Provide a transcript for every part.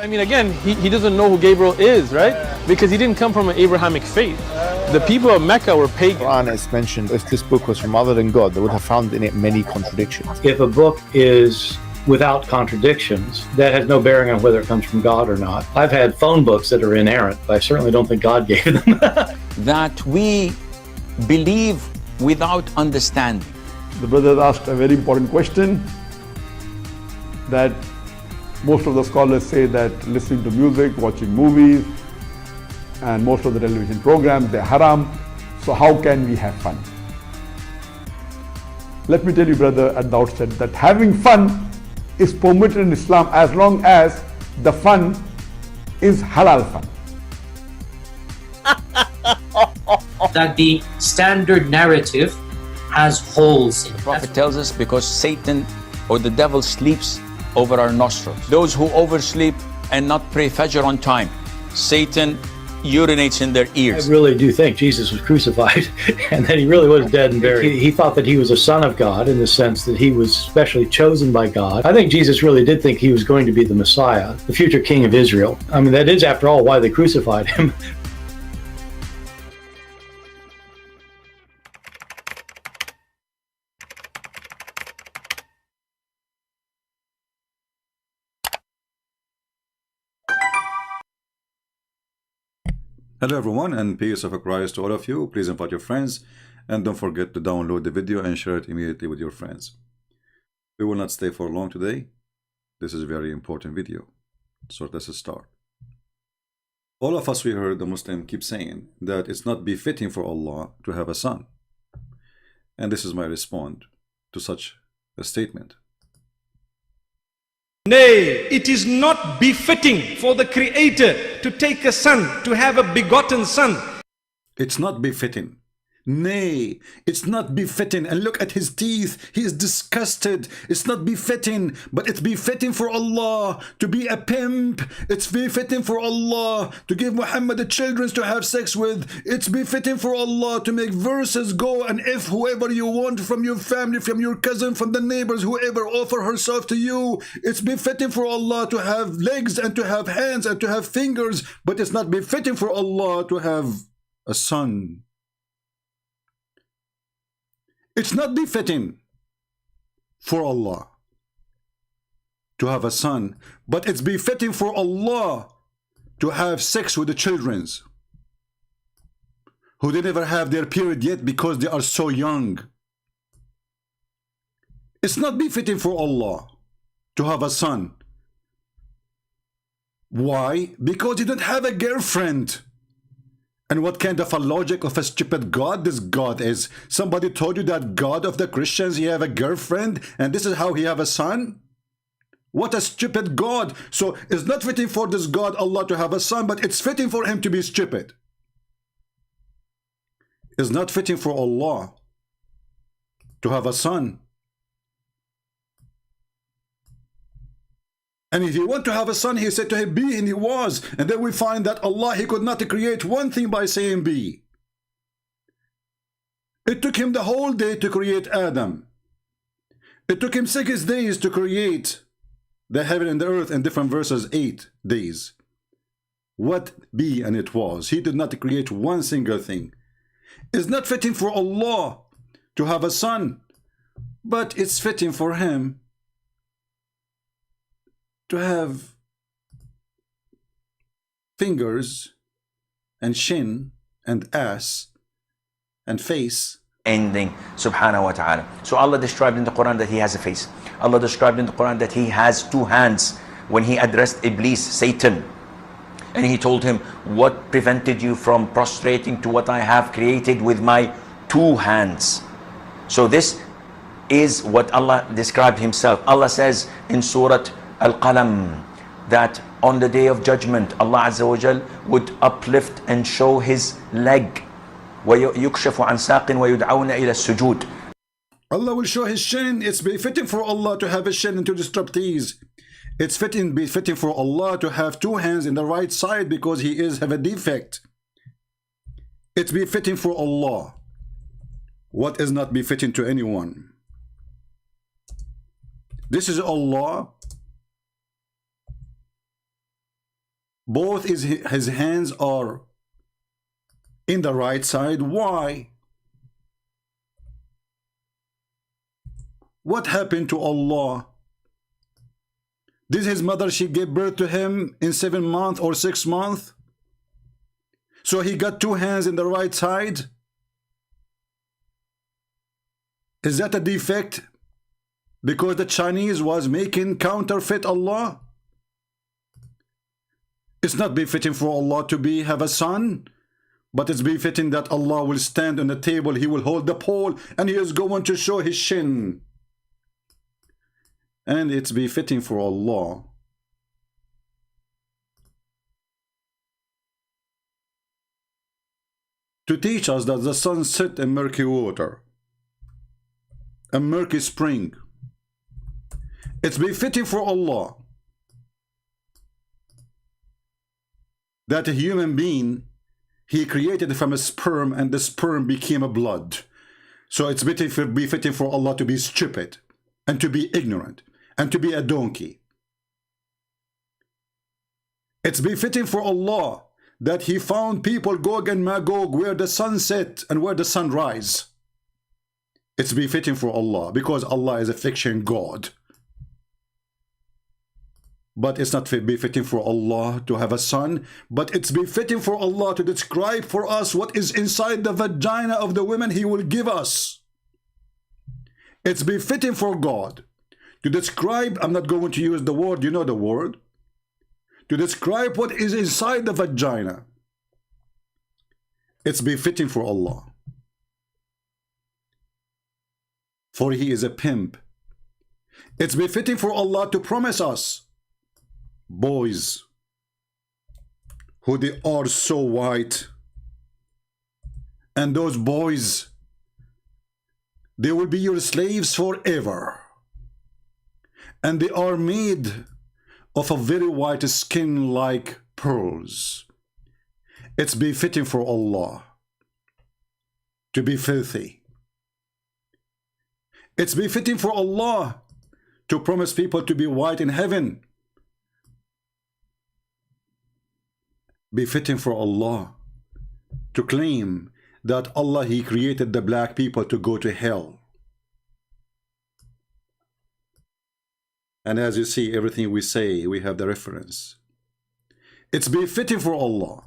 mean, again, he doesn't know who Gabriel is, right? Because he didn't come from an Abrahamic faith. The people of Mecca were pagan. Quran is mentioned, if this book was from other than God, they would have found in it many contradictions. If a book is without contradictions, that has no bearing on whether it comes from God or not. I've had phone books that are inerrant, but I certainly don't think God gave them. That we believe without understanding. The brother asked a very important question, that most of the scholars say that listening to music, watching movies, and most of the television programs, they're haram. So how can we have fun? Let me tell you, brother, at the outset, that having fun is permitted in Islam as long as the fun is halal fun. That the standard narrative has holes in it. The Prophet tells us because Satan or the devil sleeps over our nostrils. Those who oversleep and not pray Fajr on time, Satan urinates in their ears. I really do think Jesus was crucified and that he really was dead and buried. He thought that he was a son of God in the sense that he was specially chosen by God. I think Jesus really did think he was going to be the Messiah, the future king of Israel. I mean, that is, after all, why they crucified him. Hello everyone, and peace of Christ to all of you. Please invite your friends and don't forget to download the video and share it immediately with your friends. We will not stay for long today. This is a very important video. So let's start. All of us, we heard the Muslim keep saying that it's not befitting for Allah to have a son. And this is my response to such a statement. Nay, it is not befitting for the Creator to take a son, to have a begotten son. It's not befitting. Nay, it's not befitting. And look at his teeth. He is disgusted. It's not befitting, but it's befitting for Allah to be a pimp. It's befitting for Allah to give Muhammad the children to have sex with. It's befitting for Allah to make verses go, and if whoever you want from your family, from your cousin, from the neighbors, whoever offer herself to you, it's befitting for Allah to have legs and to have hands and to have fingers, but it's not befitting for Allah to have a son. It's not befitting for Allah to have a son, but it's befitting for Allah to have sex with the children who they never have their period yet because they are so young. It's not befitting for Allah to have a son. Why? Because you don't have a girlfriend. And what kind of a logic of a stupid God this God is? Somebody told you that God of the Christians, he have a girlfriend and this is how he have a son? What a stupid God. So it's not fitting for this God Allah to have a son, but it's fitting for him to be stupid. It's not fitting for Allah to have a son. And if he want to have a son, he said to him, be, and he was. And then we find that Allah, he could not create one thing by saying be. It took him the whole day to create Adam. It took him 6 days to create the heaven and the earth in different verses, 8 days. What be and it was. He did not create one single thing. It's not fitting for Allah to have a son, but it's fitting for him to have fingers and chin and ass and face. Ending, subhanahu wa ta'ala. So Allah described in the Quran that he has a face. Allah described in the Quran that he has 2 hands when he addressed Iblis, Satan. And he told him, what prevented you from prostrating to what I have created with my 2 hands? So this is what Allah described himself. Allah says in Surah Al-Qalam that on the day of judgment Allah Azza wa Jal would uplift and show his leg. وَيُكْشَفُ عَنْ سَاقٍ وَيُدْعَوْنَ إِلَى السُّجُودِ. Allah will show his shin. It's befitting for Allah to have a shin and to disrupt these. It's befitting for Allah to have 2 hands in the right side because he have a defect. It's befitting for Allah. What is not befitting to anyone? This is Allah Both his hands are in the right side. Why? What happened to Allah? Did his mother, she gave birth to him in 7 months or 6 months? So he got 2 hands in the right side? Is that a defect? Because the Chinese was making counterfeit Allah? It's not befitting for Allah to have a son, but it's befitting that Allah will stand on the table, he will hold the pole, and he is going to show his shin. And it's befitting for Allah to teach us that the sun set in murky water, a murky spring. It's befitting for Allah that a human being, he created from a sperm, and the sperm became a blood. So it's befitting for Allah to be stupid and to be ignorant and to be a donkey. It's befitting for Allah that he found people Gog and Magog where the sun set and where the sun rise. It's befitting for Allah because Allah is a fiction God. But it's not befitting for Allah to have a son, but it's befitting for Allah to describe for us what is inside the vagina of the women he will give us. It's befitting for God to describe, I'm not going to use the word, you know the word, to describe what is inside the vagina. It's befitting for Allah. For he is a pimp. It's befitting for Allah to promise us boys who they are so white, and those boys, they will be your slaves forever, and they are made of a very white skin like pearls. It's befitting for Allah to be filthy. It's befitting for Allah to promise people to be white in heaven. Befitting for Allah to claim that Allah, he created the black people to go to hell. And as you see, everything we say, we have the reference. It's befitting for Allah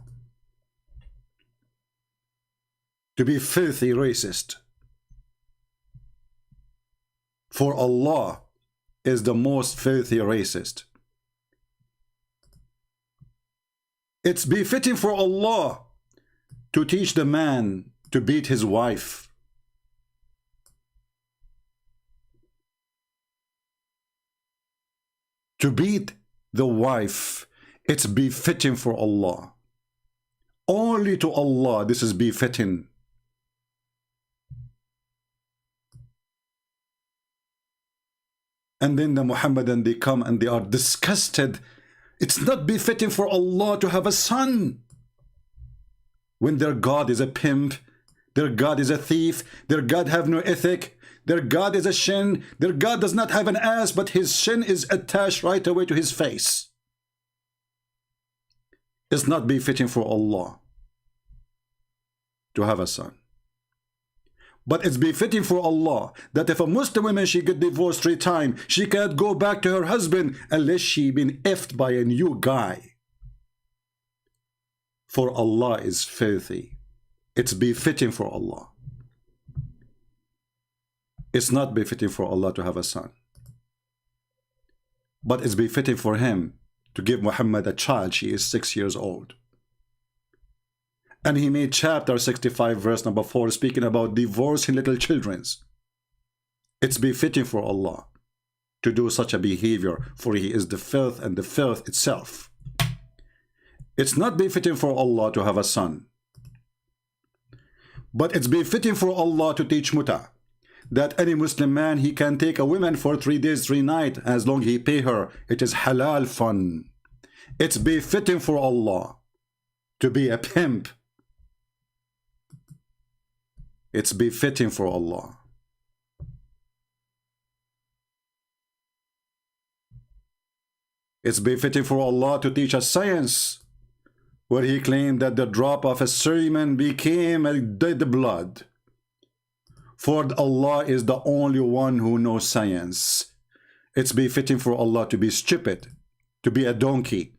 to be filthy racist. For Allah is the most filthy racist. It's befitting for Allah to teach the man to beat his wife. To beat the wife, it's befitting for Allah. Only to Allah this is befitting. And then the Muhammadan, they come and they are disgusted. It's not befitting for Allah to have a son when their God is a pimp, their God is a thief, their God have no ethic, their God is a shin, their God does not have an ass, but his shin is attached right away to his face. It's not befitting for Allah to have a son. But it's befitting for Allah that if a Muslim woman, she get divorced 3 times, she can't go back to her husband unless she been effed by a new guy. For Allah is filthy. It's befitting for Allah. It's not befitting for Allah to have a son. But it's befitting for him to give Muhammad a child. She is 6 years old. And he made chapter 65 verse number 4 speaking about divorcing little children. It's befitting for Allah to do such a behavior, for he is the filth and the filth itself. It's not befitting for Allah to have a son. But it's befitting for Allah to teach muta, that any Muslim man, he can take a woman for 3 days, 3 nights, as long as he pay her. It is halal fun. It's befitting for Allah to be a pimp. It's befitting for Allah. It's befitting for Allah to teach us science, where he claimed that the drop of a semen became a dead blood. For Allah is the only one who knows science. It's befitting for Allah to be stupid, to be a donkey,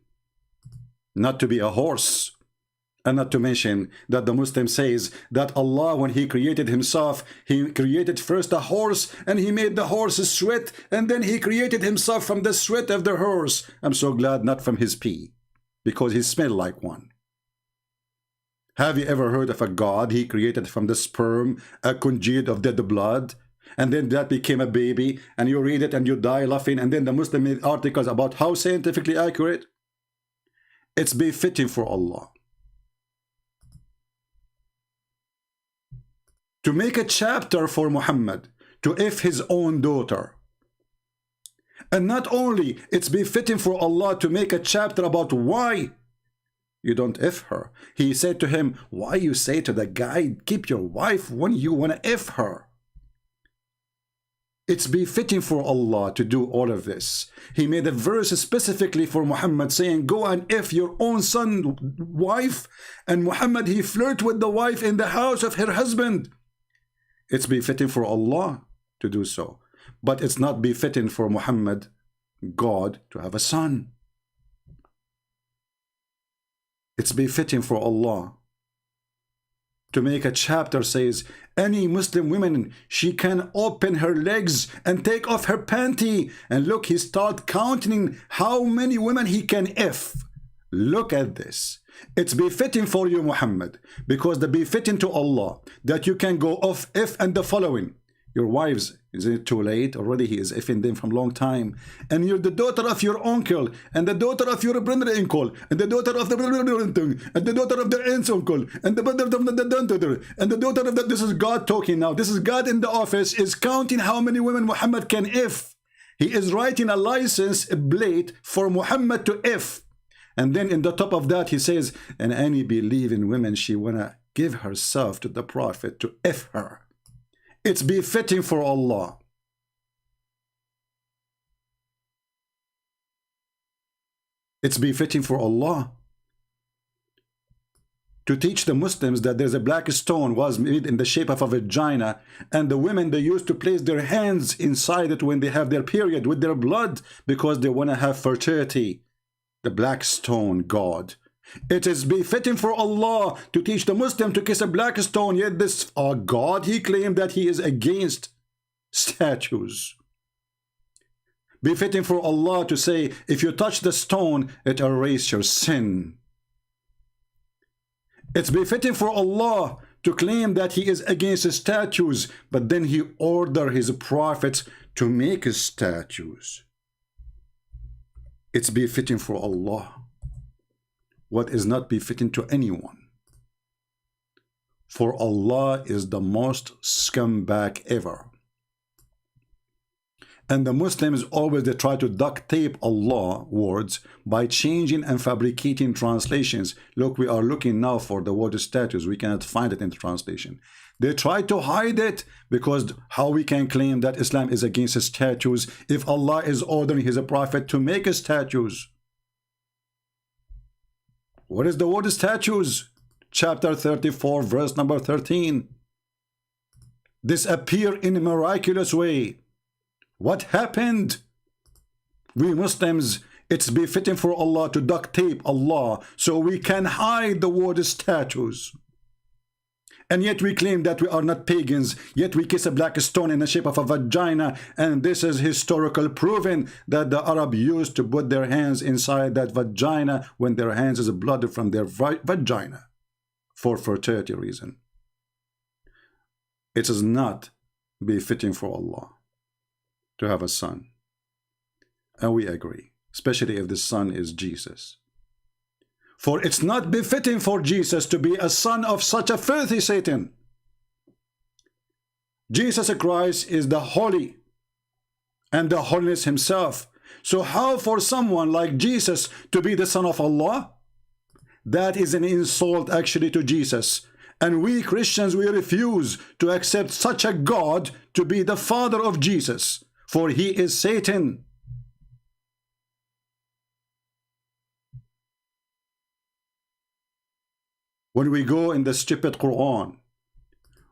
not to be a horse. And not to mention that the Muslim says that Allah, when he created himself, he created first a horse and he made the horse sweat, and then he created himself from the sweat of the horse. I'm so glad not from his pee, because he smelled like one. Have you ever heard of a God he created from the sperm, a congealed of dead blood, and then that became a baby, and you read it and you die laughing, and then the Muslim made articles about how scientifically accurate? It's befitting for Allah to make a chapter for Muhammad to if his own daughter. And not only it's befitting for Allah to make a chapter about why you don't if her. He said to him, why you say to the guy, keep your wife when you want to if her? It's befitting for Allah to do all of this. He made a verse specifically for Muhammad saying, go and if your own son wife. And Muhammad, he flirted with the wife in the house of her husband. It's befitting for Allah to do so. But it's not befitting for Muhammad, God, to have a son. It's befitting for Allah to make a chapter says, any Muslim woman, she can open her legs and take off her panty. And look, he start counting how many women he can if. Look at this. It's befitting for you, Muhammad, because the befitting to Allah that you can go off if and the following. Your wives, is it too late? Already he is effing them from long time. And you're the daughter of your uncle, and the daughter of your brother-uncle, and the daughter of the brother-uncle, and the daughter of the aunt's uncle, and the brother of the daughter, and the daughter of the... This is God talking now. This is God in the office is counting how many women Muhammad can if. He is writing a license plate for Muhammad to if. And then in the top of that he says, and any believing woman, she wanna give herself to the Prophet to if her. It's befitting for Allah. It's befitting for Allah to teach the Muslims that there's a black stone was made in the shape of a vagina, and the women, they used to place their hands inside it when they have their period with their blood because they want to have fertility. The black stone God. It is befitting for Allah to teach the Muslim to kiss a black stone, yet this God, he claimed that he is against statues. Befitting for Allah to say, if you touch the stone, it erases your sin. It's befitting for Allah to claim that he is against statues, but then he ordered his prophets to make statues. It's befitting for Allah what is not befitting to anyone. For Allah is the most scumbag ever. And the Muslims always they try to duct tape Allah words by changing and fabricating translations. Look, we are looking now for the word statues. We cannot find it in the translation. They try to hide it because how we can claim that Islam is against statues if Allah is ordering his prophet to make statues? What is the word statues? Chapter 34, verse number 13. Disappear in a miraculous way. What happened? We Muslims, it's befitting for Allah to duct tape Allah so we can hide the word statues. And yet we claim that we are not pagans, yet we kiss a black stone in the shape of a vagina, and this is historical proven that the Arab used to put their hands inside that vagina when their hands is blood from their vagina for fertility reason. It is not befitting for Allah to have a son. And we agree, especially if the son is Jesus. For it's not befitting for Jesus to be a son of such a filthy Satan. Jesus Christ is the holy and the holiness himself. So how for someone like Jesus to be the son of Allah? That is an insult actually to Jesus. And we Christians, we refuse to accept such a God to be the father of Jesus. For he is Satan. When we go in the stupid Quran,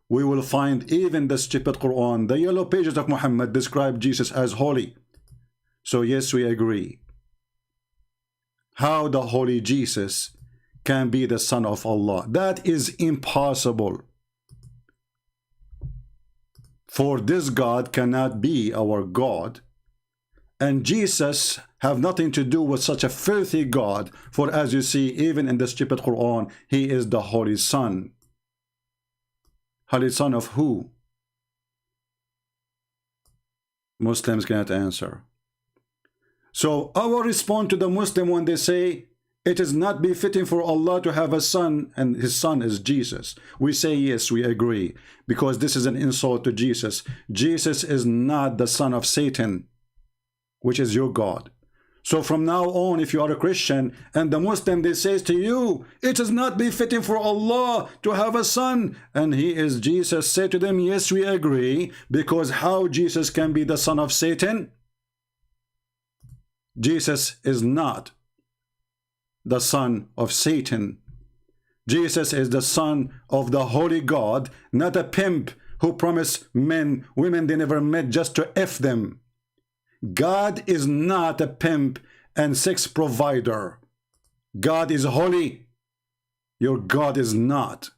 we will find even the stupid Quran, the yellow pages of Muhammad describe Jesus as holy. So yes, we agree. How the holy Jesus can be the son of Allah? That is impossible. For this God cannot be our God, and Jesus have nothing to do with such a filthy God. For as you see, even in the stupid Quran, he is the holy son. Holy son of who? Muslims cannot answer. So our response to the Muslim when they say it is not befitting for Allah to have a son and his son is Jesus, we say yes, we agree, because this is an insult to Jesus. Jesus is not the son of Satan, which is your God. So from now on, if you are a Christian and the Muslim, they says to you, it is not befitting for Allah to have a son and he is Jesus, say to them, yes, we agree, because how Jesus can be the son of Satan? Jesus is not the son of Satan. Jesus is the son of the holy God, not a pimp who promised men, women they never met just to F them. God is not a pimp and sex provider. God is holy. Your God is not.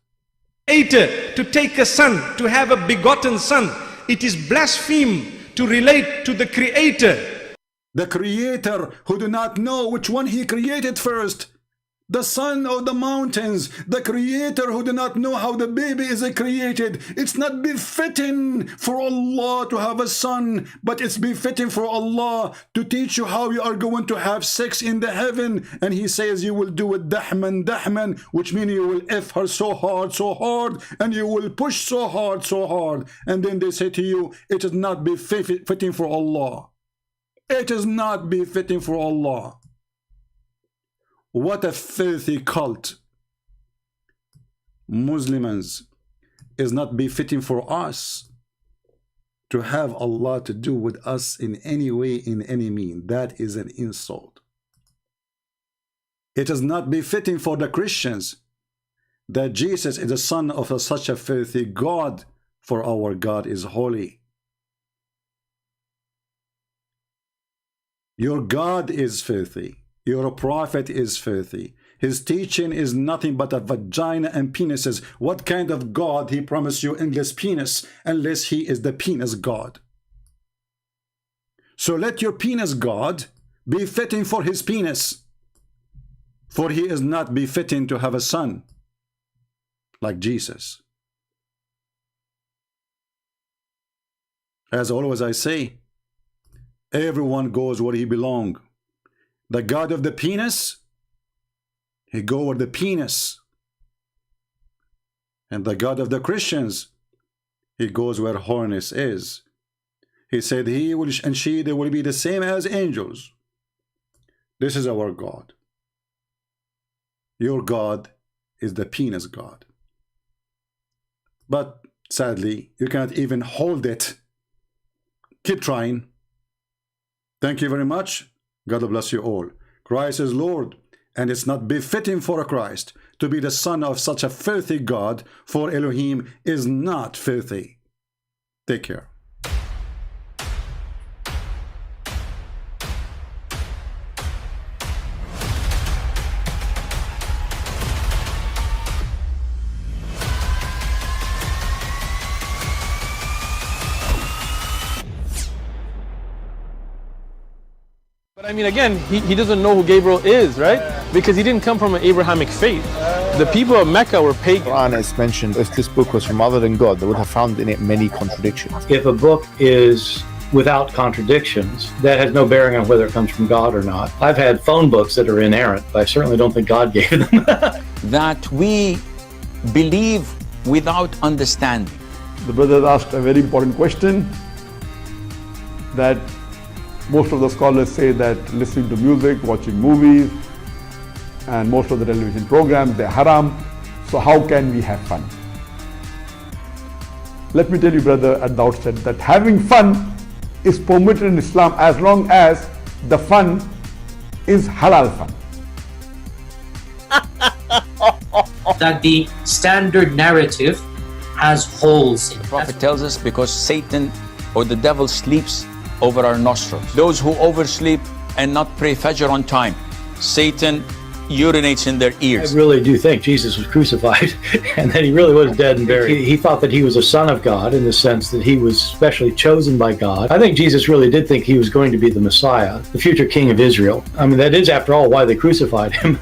Creator to take a son, to have a begotten son, it is blaspheme to relate to the Creator. The Creator who do not know which one he created first, the sun or the mountains. The Creator who do not know how the baby is created. It's not befitting for Allah to have a son, but it's befitting for Allah to teach you how you are going to have sex in the heaven. And he says you will do it dahman dahman, which means you will F her so hard, and you will push so hard. And then they say to you, it is not befitting for Allah. It is not befitting for Allah. What a filthy cult. Muslims, is not befitting for us to have Allah to do with us in any way, in any mean. That is an insult. It is not befitting for the Christians that Jesus is the son of such a filthy God, for our God is holy. Your God is filthy. Your prophet is filthy. His teaching is nothing but a vagina and penises. What kind of God he promised you endless penis, unless he is the penis God? So let your penis God be fitting for his penis, for he is not befitting to have a son like Jesus. As always I say, everyone goes where he belongs. The God of the penis, he go where the penis. And the God of the Christians, he goes where horniness is. He said he will and she, they will be the same as angels. This is our God. Your God is the penis God. But sadly, you cannot even hold it. Keep trying. Thank you very much. God bless you all. Christ is Lord, and it's not befitting for a Christ to be the son of such a filthy God, for Elohim is not filthy. Take care. But I mean, again, he doesn't know who Gabriel is, right? Because he didn't come from an Abrahamic faith. The people of Mecca were pagan. Quran is mentioned, if this book was from other than God, they would have found in it many contradictions. If a book is without contradictions, that has no bearing on whether it comes from God or not. I've had phone books that are inerrant, but I certainly don't think God gave them. That we believe without understanding. The brother asked a very important question, that most of the scholars say that listening to music, watching movies, and most of the television programs, they're haram. So how can we have fun? Let me tell you, brother, at the outset, that having fun is permitted in Islam as long as the fun is halal fun. that the standard narrative has holes in it. The Prophet tells us because Satan or the devil sleeps over our nostrils. Those who oversleep and not pray Fajr on time, Satan urinates in their ears. I really do think Jesus was crucified and that he really was dead and buried. He thought that he was a son of God in the sense that he was specially chosen by God. I think Jesus really did think he was going to be the Messiah, the future king of Israel. I mean, that is, after all, why they crucified him,